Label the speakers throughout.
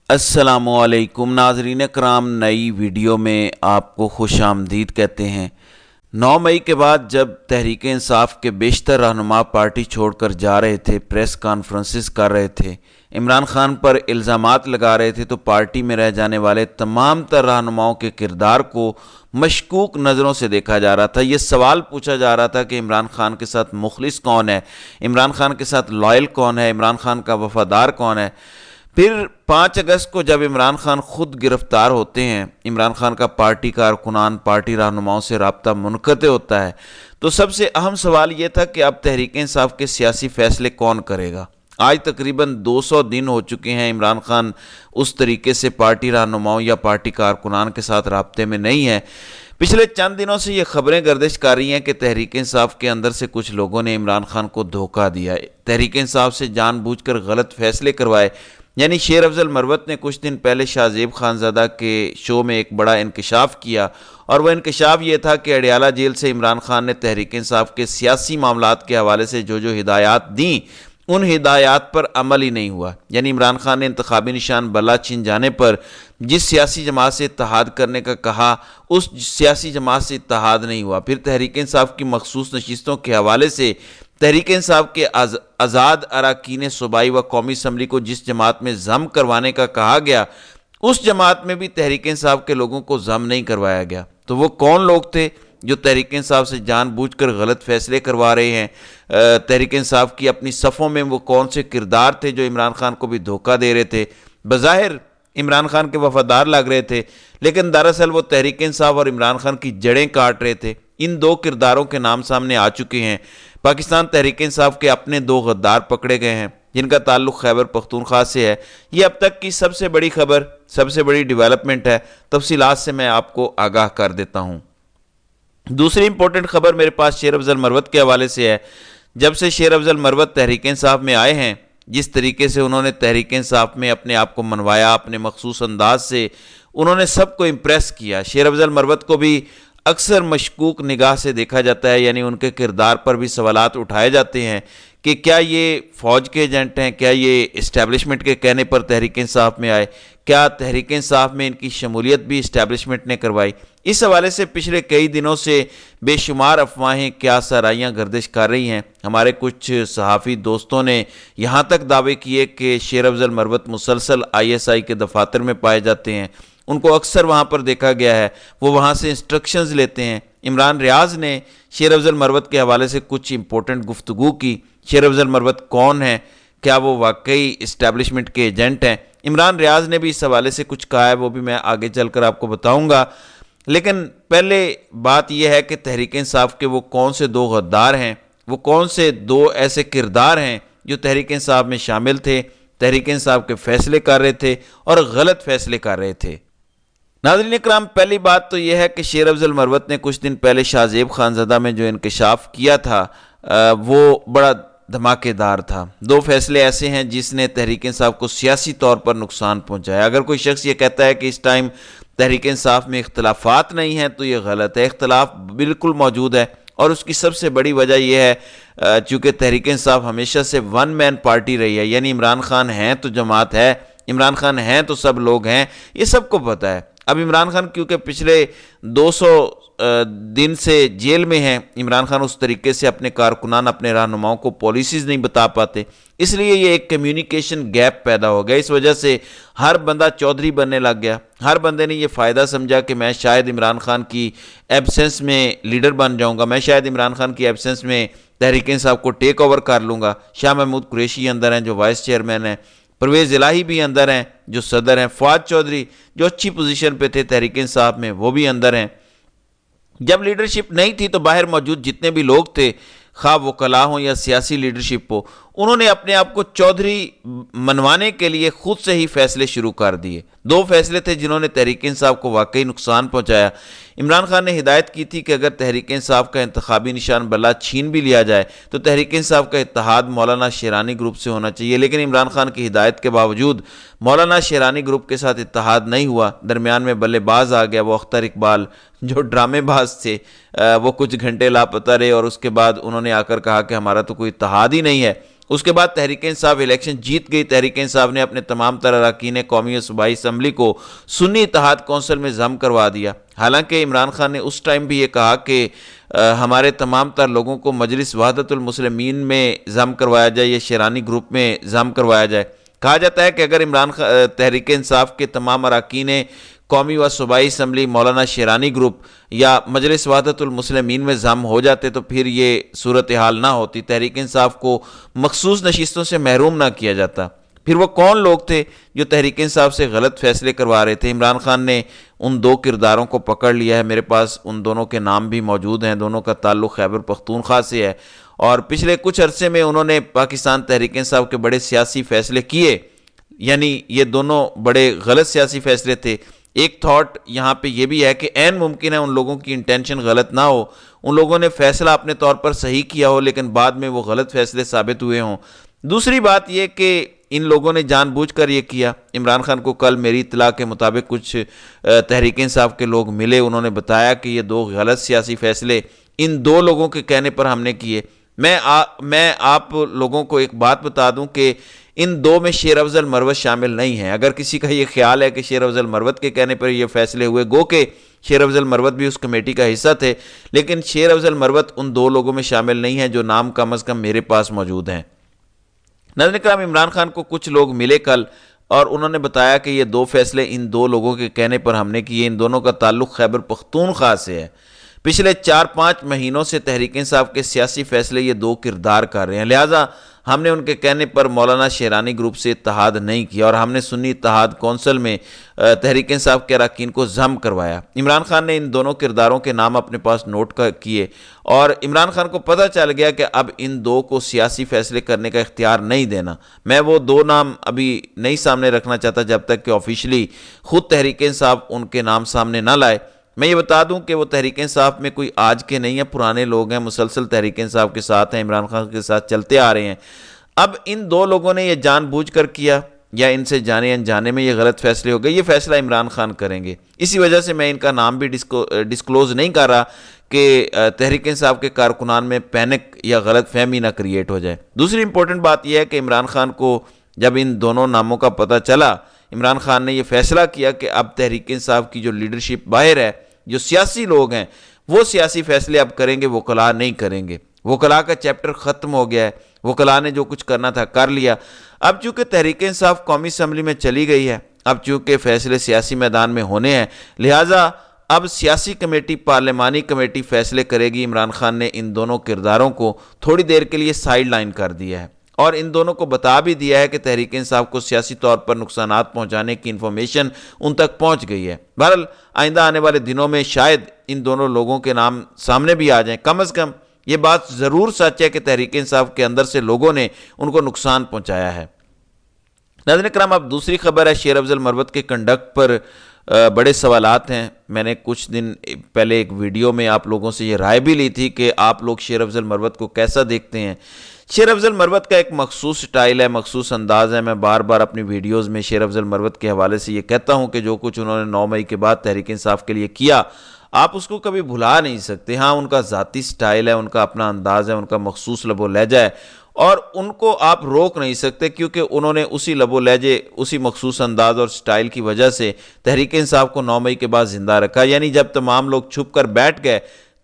Speaker 1: السلام علیکم ناظرین کرام، نئی ویڈیو میں آپ کو خوش آمدید کہتے ہیں۔ 9 مئی کے بعد جب تحریک انصاف کے بیشتر رہنما پارٹی چھوڑ کر جا رہے تھے، پریس کانفرنسز کر رہے تھے، عمران خان پر الزامات لگا رہے تھے، تو پارٹی میں رہ جانے والے تمام تر رہنماؤں کے کردار کو مشکوک نظروں سے دیکھا جا رہا تھا۔ یہ سوال پوچھا جا رہا تھا کہ عمران خان کے ساتھ مخلص کون ہے، عمران خان کے ساتھ لائل کون ہے، عمران خان کا وفادار کون ہے۔ پھر 5 اگست کو جب عمران خان خود گرفتار ہوتے ہیں، عمران خان کا پارٹی کارکنان، پارٹی رہنماؤں سے رابطہ منقطع ہوتا ہے، تو سب سے اہم سوال یہ تھا کہ اب تحریک انصاف کے سیاسی فیصلے کون کرے گا۔ آج تقریباً 200 دن ہو چکے ہیں، عمران خان اس طریقے سے پارٹی رہنماؤں یا پارٹی کارکنان کے ساتھ رابطے میں نہیں ہے۔ پچھلے چند دنوں سے یہ خبریں گردش کر رہی ہیں کہ تحریک انصاف کے اندر سے کچھ لوگوں نے عمران خان کو دھوکہ دیا ہے، تحریک انصاف سے جان بوجھ کر غلط فیصلے کروائے۔ یعنی شیر افضل مروت نے کچھ دن پہلے شاہ زیب خانزادہ کے شو میں ایک بڑا انکشاف کیا، اور وہ انکشاف یہ تھا کہ اڈیالہ جیل سے عمران خان نے تحریک انصاف کے سیاسی معاملات کے حوالے سے جو ہدایات دیں، ان ہدایات پر عمل ہی نہیں ہوا۔ یعنی عمران خان نے انتخابی نشان بلا چھن جانے پر جس سیاسی جماعت سے اتحاد کرنے کا کہا، اس سیاسی جماعت سے اتحاد نہیں ہوا۔ پھر تحریک انصاف کی مخصوص نشستوں کے حوالے سے تحریک انصاف کے آزاد اراکین صوبائی و قومی اسمبلی کو جس جماعت میں ضم کروانے کا کہا گیا، اس جماعت میں بھی تحریک انصاف کے لوگوں کو ضم نہیں کروایا گیا۔ تو وہ کون لوگ تھے جو تحریک انصاف سے جان بوجھ کر غلط فیصلے کروا رہے ہیں؟ تحریک انصاف کی اپنی صفوں میں وہ کون سے کردار تھے جو عمران خان کو بھی دھوکہ دے رہے تھے؟ بظاہر عمران خان کے وفادار لگ رہے تھے، لیکن دراصل وہ تحریک انصاف اور عمران خان کی جڑیں کاٹ رہے تھے۔ ان 2 کرداروں کے نام سامنے آ چکے ہیں۔ پاکستان تحریک انصاف کے اپنے 2 غدار پکڑے گئے ہیں جن کا تعلق خیبر پختونخوا سے ہے۔ یہ اب تک کی سب سے بڑی خبر، سب سے بڑی ڈیولپمنٹ ہے۔ تفصیلات سے میں آپ کو آگاہ کر دیتا ہوں۔ دوسری امپورٹنٹ خبر میرے پاس شیر افضل مروت کے حوالے سے ہے۔ جب سے شیر افضل مروت تحریک انصاف میں آئے ہیں، جس طریقے سے انہوں نے تحریک انصاف میں اپنے آپ کو منوایا، اپنے مخصوص انداز سے انہوں نے سب کو امپریس کیا۔ شیر افضل مروت کو بھی اکثر مشکوک نگاہ سے دیکھا جاتا ہے، یعنی ان کے کردار پر بھی سوالات اٹھائے جاتے ہیں کہ کیا یہ فوج کے ایجنٹ ہیں، کیا یہ اسٹیبلشمنٹ کے کہنے پر تحریک انصاف میں آئے، کیا تحریک انصاف میں ان کی شمولیت بھی اسٹیبلشمنٹ نے کروائی۔ اس حوالے سے پچھلے کئی دنوں سے بے شمار افواہیں کیا سرائیاں گردش کر رہی ہیں۔ ہمارے کچھ صحافی دوستوں نے یہاں تک دعوے کیے کہ شیر افضل مروت مسلسل ISI کے دفاتر میں پائے جاتے ہیں، ان کو اکثر وہاں پر دیکھا گیا ہے، وہ وہاں سے انسٹرکشنز لیتے ہیں۔ عمران ریاض نے شیر افضل مروت کے حوالے سے کچھ امپورٹنٹ گفتگو کی۔ شیر افضل مروت کون ہیں؟ کیا وہ واقعی اسٹیبلشمنٹ کے ایجنٹ ہیں؟ عمران ریاض نے بھی اس حوالے سے کچھ کہا ہے، وہ بھی میں آگے چل کر آپ کو بتاؤں گا۔ لیکن پہلے بات یہ ہے کہ تحریک انصاف کے وہ کون سے 2 غدار ہیں، وہ کون سے 2 ایسے کردار ہیں جو تحریک انصاف میں شامل تھے، تحریک انصاف کے فیصلے کر رہے تھے اور غلط فیصلے کر رہے تھے۔ ناظرین اکرام، پہلی بات تو یہ ہے کہ شیر افضل مروت نے کچھ دن پہلے شاہ زیب خانزادہ میں جو انکشاف کیا تھا وہ بڑا دھماکے دار تھا۔ 2 فیصلے ایسے ہیں جس نے تحریک انصاف کو سیاسی طور پر نقصان پہنچایا۔ اگر کوئی شخص یہ کہتا ہے کہ اس ٹائم تحریک انصاف میں اختلافات نہیں ہیں تو یہ غلط ہے۔ اختلاف بالکل موجود ہے، اور اس کی سب سے بڑی وجہ یہ ہے چونکہ تحریک انصاف ہمیشہ سے 1 مین پارٹی رہی ہے، یعنی عمران خان ہیں تو جماعت ہے، عمران خان ہیں تو سب لوگ ہیں، یہ سب کو پتہ ہے۔ اب عمران خان کیونکہ پچھلے 200 دن سے جیل میں ہیں، عمران خان اس طریقے سے اپنے کارکنان، اپنے رہنماؤں کو پالیسیز نہیں بتا پاتے، اس لیے یہ ایک کمیونیکیشن گیپ پیدا ہو گیا۔ اس وجہ سے ہر بندہ چودھری بننے لگ گیا، ہر بندے نے یہ فائدہ سمجھا کہ میں شاید عمران خان کی ایبسنس میں لیڈر بن جاؤں گا، میں شاید عمران خان کی ایبسنس میں تحریک انصاف کو ٹیک اوور کر لوں گا۔ شاہ محمود قریشی اندر ہیں جو وائس چیئرمین ہیں، پرویز الہی بھی اندر ہیں جو صدر ہیں، فواد چودھری جو اچھی پوزیشن پہ تھے تحریک انصاف میں وہ بھی اندر ہیں۔ جب لیڈرشپ نہیں تھی تو باہر موجود جتنے بھی لوگ تھے، خواہ وکلاء ہوں یا سیاسی لیڈرشپ ہو، انہوں نے اپنے آپ کو چودھری منوانے کے لیے خود سے ہی فیصلے شروع کر دیے۔ 2 فیصلے تھے جنہوں نے تحریک انصاف کو واقعی نقصان پہنچایا۔ عمران خان نے ہدایت کی تھی کہ اگر تحریک انصاف کا انتخابی نشان بلا چھین بھی لیا جائے تو تحریک انصاف کا اتحاد مولانا شیرانی گروپ سے ہونا چاہیے، لیکن عمران خان کی ہدایت کے باوجود مولانا شیرانی گروپ کے ساتھ اتحاد نہیں ہوا۔ درمیان میں بلے باز آ گیا وہ اختر اقبال جو ڈرامے باز تھے، وہ کچھ گھنٹے لاپتہ رہے اور اس کے بعد انہوں نے آ کر کہا کہ ہمارا تو کوئی اتحاد ہی نہیں ہے۔ اس کے بعد تحریک انصاف الیکشن جیت گئی۔ تحریک انصاف نے اپنے تمام تر اراکین قومی و صوبائی اسمبلی کو سنی اتحاد کونسل میں ضم کروا دیا۔ حالانکہ عمران خان نے اس ٹائم بھی یہ کہا کہ ہمارے تمام تر لوگوں کو مجلس وحدت المسلمین میں ضم کروایا جائے یا شیرانی گروپ میں ضم کروایا جائے۔ کہا جاتا ہے کہ اگر تحریک انصاف کے تمام اراکین قومی و صوبائی اسمبلی مولانا شیرانی گروپ یا مجلس وحدت المسلمین میں ضم ہو جاتے تو پھر یہ صورتحال نہ ہوتی، تحریک انصاف کو مخصوص نشستوں سے محروم نہ کیا جاتا۔ پھر وہ کون لوگ تھے جو تحریک انصاف سے غلط فیصلے کروا رہے تھے؟ عمران خان نے ان دو کرداروں کو پکڑ لیا ہے، میرے پاس ان دونوں کے نام بھی موجود ہیں، دونوں کا تعلق خیبر پختونخوا سے ہے، اور پچھلے کچھ عرصے میں انہوں نے پاکستان تحریک انصاف کے بڑے سیاسی فیصلے کیے، یعنی یہ دونوں بڑے غلط سیاسی فیصلے تھے۔ ایک تھاٹ یہاں پہ یہ بھی ہے کہ عین ممکن ہے ان لوگوں کی انٹینشن غلط نہ ہو، ان لوگوں نے فیصلہ اپنے طور پر صحیح کیا ہو لیکن بعد میں وہ غلط فیصلے ثابت ہوئے ہوں۔ دوسری بات یہ کہ ان لوگوں نے جان بوجھ کر یہ کیا۔ عمران خان کو کل میری اطلاع کے مطابق کچھ تحریک انصاف کے لوگ ملے، انہوں نے بتایا کہ یہ دو غلط سیاسی فیصلے ان دو لوگوں کے کہنے پر ہم نے کیے۔ میں آپ لوگوں کو ایک بات بتا دوں کہ ان دو میں شیر افضل مروت شامل نہیں ہیں۔ اگر کسی کا یہ خیال ہے کہ شیر افضل مروت کے کہنے پر یہ فیصلے ہوئے، گو کہ شیر افضل مروت بھی اس کمیٹی کا حصہ تھے، لیکن شیر افضل مروت ان دو لوگوں میں شامل نہیں ہیں جو نام کم از کم میرے پاس موجود ہیں۔ ناظرین کرام، عمران خان کو کچھ لوگ ملے کل اور انہوں نے بتایا کہ یہ دو فیصلے ان دو لوگوں کے کہنے پر ہم نے کیے، ان دونوں کا تعلق خیبر پختونخوا سے ہے۔ پچھلے 4-5 مہینوں سے تحریک انصاف کے سیاسی فیصلے یہ دو کردار کر رہے ہیں، لہٰذا ہم نے ان کے کہنے پر مولانا شیرانی گروپ سے اتحاد نہیں کیا اور ہم نے سنی اتحاد کونسل میں تحریک انصاف کے اراکین کو ضم کروایا۔ عمران خان نے ان دونوں کرداروں کے نام اپنے پاس نوٹ کیے اور عمران خان کو پتہ چل گیا کہ اب ان دو کو سیاسی فیصلے کرنے کا اختیار نہیں دینا۔ میں وہ دو نام ابھی نہیں سامنے رکھنا چاہتا جب تک کہ آفیشلی خود تحریک انصاف ان کے نام سامنے نہ لائے۔ میں یہ بتا دوں کہ وہ تحریک انصاف میں کوئی آج کے نہیں ہیں، پرانے لوگ ہیں، مسلسل تحریک انصاف کے ساتھ ہیں، عمران خان کے ساتھ چلتے آ رہے ہیں۔ اب ان دو لوگوں نے یہ جان بوجھ کر کیا یا ان سے جانے انجانے میں یہ غلط فیصلے ہو گئے، یہ فیصلہ عمران خان کریں گے۔ اسی وجہ سے میں ان کا نام بھی ڈسکلوز نہیں کر رہا کہ تحریک انصاف کے کارکنان میں پینک یا غلط فہمی نہ کریٹ ہو جائے۔ دوسری امپورٹنٹ بات یہ ہے کہ عمران خان کو جب ان دونوں ناموں کا پتہ چلا، عمران خان نے یہ فیصلہ کیا کہ اب تحریک انصاف کی جو لیڈرشپ باہر ہے، جو سیاسی لوگ ہیں، وہ سیاسی فیصلے اب کریں گے، وکلاء نہیں کریں گے۔ وکلاء کا چیپٹر ختم ہو گیا ہے، وکلاء نے جو کچھ کرنا تھا کر لیا۔ اب چونکہ تحریک انصاف قومی اسمبلی میں چلی گئی ہے، اب چونکہ فیصلے سیاسی میدان میں ہونے ہیں، لہٰذا اب سیاسی کمیٹی، پارلیمانی کمیٹی فیصلے کرے گی۔ عمران خان نے ان دونوں کرداروں کو تھوڑی دیر کے لیے سائیڈ لائن کر دیا ہے اور ان دونوں کو بتا بھی دیا ہے کہ تحریک انصاف کو سیاسی طور پر نقصانات پہنچانے کی انفارمیشن ان تک پہنچ گئی ہے۔ بہرحال آئندہ آنے والے دنوں میں شاید ان دونوں لوگوں کے نام سامنے بھی آ جائیں۔ کم از کم یہ بات ضرور سچ ہے کہ تحریک انصاف کے اندر سے لوگوں نے ان کو نقصان پہنچایا ہے۔ ناظرین کرام، اب دوسری خبر ہے شیر افضل مروت کے کنڈکٹ پر بڑے سوالات ہیں۔ میں نے کچھ دن پہلے ایک ویڈیو میں آپ لوگوں سے یہ رائے بھی لی تھی کہ آپ لوگ شیر افضل مروت کو کیسا دیکھتے ہیں۔ شیر افضل مروت کا ایک مخصوص سٹائل ہے، مخصوص انداز ہے۔ میں بار بار اپنی ویڈیوز میں شیر افضل مروت کے حوالے سے یہ کہتا ہوں کہ جو کچھ انہوں نے 9 مئی کے بعد تحریک انصاف کے لیے کیا، آپ اس کو کبھی بھلا نہیں سکتے۔ ہاں، ان کا ذاتی سٹائل ہے، ان کا اپنا انداز ہے، ان کا مخصوص لب و لہجہ ہے اور ان کو آپ روک نہیں سکتے کیونکہ انہوں نے اسی لب و لہجے، اسی مخصوص انداز اور سٹائل کی وجہ سے تحریک انصاف کو 9 مئی کے بعد زندہ رکھا۔ یعنی جب تمام لوگ چھپ کر بیٹھ گئے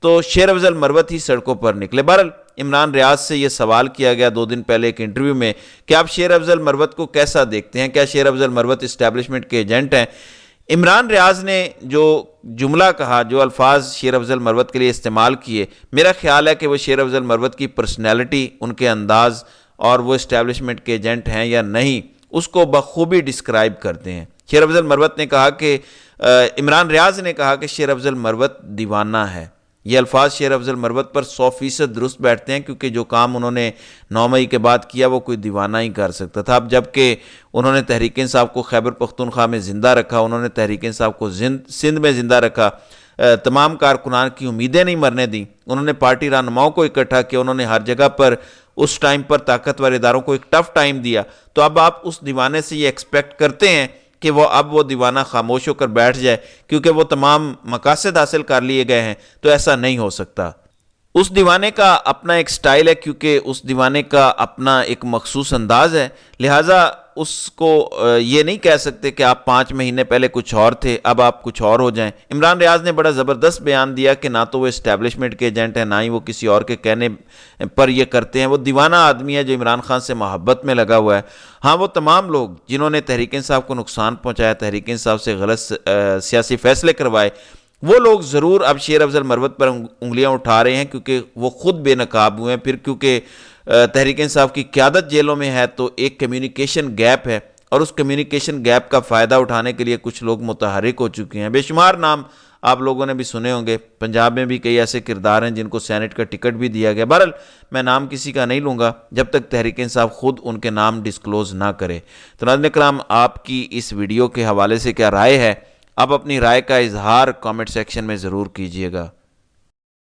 Speaker 1: تو شیر افضل مروت ہی سڑکوں پر نکلے۔ بہرحال عمران ریاض سے یہ سوال کیا گیا 2 دن پہلے ایک انٹرویو میں کہ آپ شیر افضل مروت کو کیسا دیکھتے ہیں، کیا شیر افضل مروت اسٹیبلشمنٹ کے ایجنٹ ہیں؟ عمران ریاض نے جو جملہ کہا، جو الفاظ شیر افضل مروت کے لیے استعمال کیے، میرا خیال ہے کہ وہ شیر افضل مروت کی پرسنالٹی، ان کے انداز اور وہ اسٹیبلشمنٹ کے ایجنٹ ہیں یا نہیں، اس کو بخوبی ڈسکرائب کرتے ہیں۔ شیر افضل مروت نے کہا کہ عمران ریاض نے کہا کہ شیر افضل مروت دیوانہ ہے۔ یہ الفاظ شیر افضل مروت پر 100% درست بیٹھتے ہیں کیونکہ جو کام انہوں نے 9 مئی کے بعد کیا وہ کوئی دیوانہ ہی کر سکتا تھا۔ اب جبکہ انہوں نے تحریک انصاف کو خیبر پختونخوا میں زندہ رکھا، انہوں نے تحریک انصاف کو سندھ میں زندہ رکھا، تمام کارکنان کی امیدیں نہیں مرنے دیں، انہوں نے پارٹی رہنماؤں کو اکٹھا کیا، انہوں نے ہر جگہ پر اس ٹائم پر طاقتور اداروں کو ایک ٹف ٹائم دیا، تو اب آپ اس دیوانے سے یہ ایکسپیکٹ کرتے ہیں کہ وہ دیوانہ خاموش ہو کر بیٹھ جائے کیونکہ وہ تمام مقاصد حاصل کر لیے گئے ہیں، تو ایسا نہیں ہو سکتا۔ اس دیوانے کا اپنا ایک سٹائل ہے، کیونکہ اس دیوانے کا اپنا ایک مخصوص انداز ہے، لہٰذا اس کو یہ نہیں کہہ سکتے کہ آپ 5 مہینے پہلے کچھ اور تھے اب آپ کچھ اور ہو جائیں۔ عمران ریاض نے بڑا زبردست بیان دیا کہ نہ تو وہ اسٹیبلشمنٹ کے ایجنٹ ہیں، نہ ہی وہ کسی اور کے کہنے پر یہ کرتے ہیں، وہ دیوانہ آدمی ہے جو عمران خان سے محبت میں لگا ہوا ہے۔ ہاں، وہ تمام لوگ جنہوں نے تحریک انصاف کو نقصان پہنچایا، تحریک انصاف سے غلط سیاسی فیصلے کروائے، وہ لوگ ضرور اب شیر افضل مروت پر انگلیاں اٹھا رہے ہیں، کیونکہ وہ خود بے نقاب ہوئے ہیں۔ پھر کیونکہ تحریک انصاف کی قیادت جیلوں میں ہے تو ایک کمیونیکیشن گیپ ہے، اور اس کمیونیکیشن گیپ کا فائدہ اٹھانے کے لیے کچھ لوگ متحرک ہو چکے ہیں۔ بے شمار نام آپ لوگوں نے بھی سنے ہوں گے، پنجاب میں بھی کئی ایسے کردار ہیں جن کو سینٹ کا ٹکٹ بھی دیا گیا۔ بہرحال میں نام کسی کا نہیں لوں گا جب تک تحریک انصاف خود ان کے نام ڈسکلوز نہ کرے۔ تو ناظرین کرام، آپ کی اس ویڈیو کے حوالے سے کیا رائے ہے؟ آپ اپنی رائے کا اظہار کامنٹ سیکشن میں ضرور کیجئے گا۔